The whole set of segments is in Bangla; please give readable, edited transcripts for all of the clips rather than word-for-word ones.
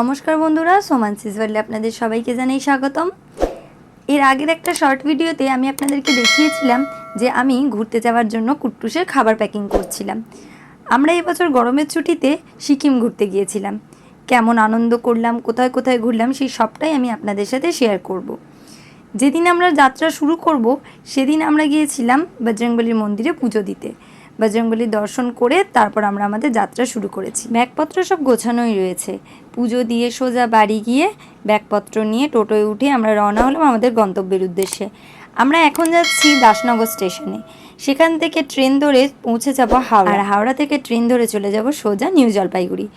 নমস্কার বন্ধুরা, সোমানসিস ওয়ার্ল্ডে আপনাদের সবাইকে জানাই স্বাগতম। এর আগের একটা শর্ট ভিডিওতে আমি আপনাদেরকে দেখিয়েছিলাম যে আমি ঘুরতে যাওয়ার জন্য কুট্টুসের খাবার প্যাকিং করছিলাম। আমরা এবছর গরমের ছুটিতে সিকিম ঘুরতে গিয়েছিলাম। কেমন আনন্দ করলাম, কোথায় কোথায় ঘুরলাম, সেই সবটাই আমি আপনাদের সাথে শেয়ার করব। যেদিন আমরা যাত্রা শুরু করব সেদিন আমরা গিয়েছিলাম বজরংবলীর মন্দিরে পুজো দিতে। বজরংবলীর দর্শন করে তারপর আমরা আমাদের যাত্রা শুরু করেছি। ব্যাগপত্র সব গোছানোই রয়েছে। পুজো দিয়ে সোজা বাড়ি গিয়ে ব্যাগপত্র নিয়ে টোটোয় উঠে আমরা রওনা হলাম আমাদের গন্তব্যের উদ্দেশ্যে। আমরা এখন যাচ্ছি দাসনগর স্টেশনে। সেখান থেকে ট্রেন ধরে পৌঁছে যাব হাওড়া, আর হাওড়া থেকে ট্রেন ধরে চলে যাব সোজা নিউ জলপাইগুড়ি।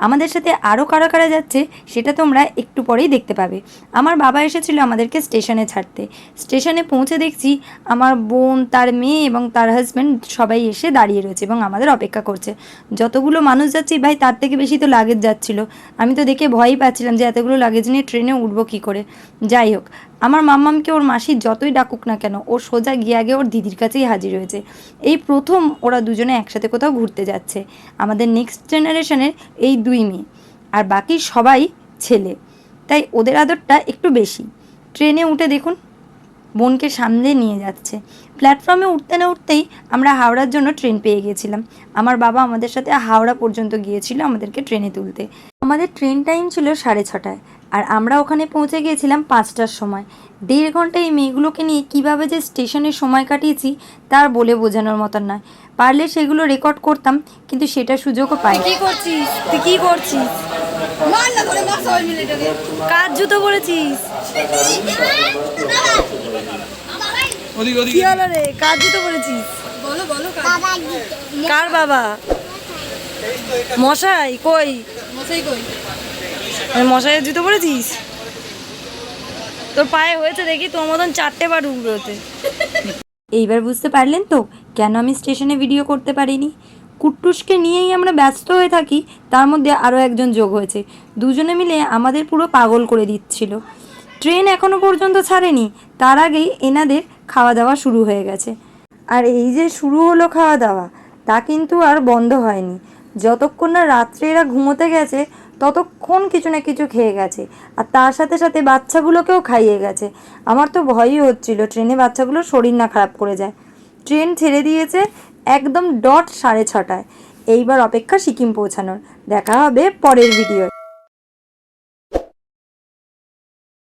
আমাদের সাথে আরও কারা কারা যাচ্ছে সেটা তোমরা একটু পরেই দেখতে পাবে। আমার বাবা এসেছিল আমাদেরকে স্টেশনে ছাড়তে। স্টেশনে পৌঁছে দেখছি আমার বোন, তার মেয়ে এবং তার হাজব্যান্ড সবাই এসে দাঁড়িয়ে রয়েছে এবং আমাদের অপেক্ষা করছে। যতগুলো মানুষ যাচ্ছি ভাই, তার থেকে বেশি তো লাগেজ যাচ্ছিলো। আমি তো দেখে ভয়ই পাচ্ছিলাম যে এতগুলো লাগেজ নিয়ে ট্রেনে উঠবো কী করে। যাই হোক, আমার মাম্মামকে ওর মাসি যতই ডাকুক না কেন, ও সোজা গিয়ে আগে ওর দিদির কাছেই হাজির হয়েছে। এই প্রথম ওরা দুজনে একসাথে কোথাও ঘুরতে যাচ্ছে। আমাদের নেক্সট জেনারেশনের এই দুই মেয়ে, আর বাকি সবাই ছেলে, তাই ওদের আদরটা একটু বেশি। ট্রেনে উঠে দেখুন বোনকে সামনে নিয়ে যাচ্ছে। প্ল্যাটফর্মে উঠতে না উঠতেই আমরা হাওড়ার জন্য ট্রেন পেয়ে গিয়েছিলাম। আমার বাবা আমাদের সাথে হাওড়া পর্যন্ত গিয়েছিল আমাদেরকে ট্রেনে তুলতে। আমাদের ট্রেন টাইম ছিল 6:30, আর আমরা ওখানে পৌঁছে গিয়েছিলাম 5টার সময়। 1.5 ঘন্টা এই মেয়েগুলোকে নিয়ে কীভাবে যে স্টেশনে সময় কাটিয়েছি তার বলে বোঝানোর মতন নয়। পারলে সেগুলো রেকর্ড করতাম, কিন্তু সেটা সুযোগও পাই। কি করছিস তুই? কি করছিস? কার জুতো পরেছিস? কি হলো রে? কার জুতো পরেছিস? কার বাবা? মশাই কই? মশাইয়ের জুতো পরেছিস? তোর পায়ে হয়েছে দেখি তোর মতন 4টে বার উগড়োতে। এইবার বুঝতে পারলেন তো কেন আমি স্টেশনে ভিডিও করতে পারিনি। কুট্টুসকে নিয়েই আমরা ব্যস্ত হয়ে থাকি, তার মধ্যে আরও একজন যোগ হয়েছে। দুজনে মিলে আমাদের পুরো পাগল করে দিচ্ছিল। ট্রেন এখনও পর্যন্ত ছাড়েনি, তার আগেই এনাদের খাওয়া দাওয়া শুরু হয়ে গেছে। আর এই যে শুরু হলো খাওয়া দাওয়া, তা কিন্তু আর বন্ধ হয়নি। যতক্ষণ না রাত্রে এরা ঘুমোতে গেছে ততক্ষণ কিছু না কিছু খেয়ে গেছে, আর তার সাথে সাথে বাচ্চাগুলোকেও খাইয়ে গেছে। আমার তো ভয়ই হচ্ছিল ট্রেনে বাচ্চাগুলোর শরীর না খারাপ করে যায়। ট্রেন ছেড়ে দিয়েছে একদম ডট 6:30টায়। এইবার অপেক্ষা সিকিম পৌঁছানোর। দেখা হবে পরের ভিডিও।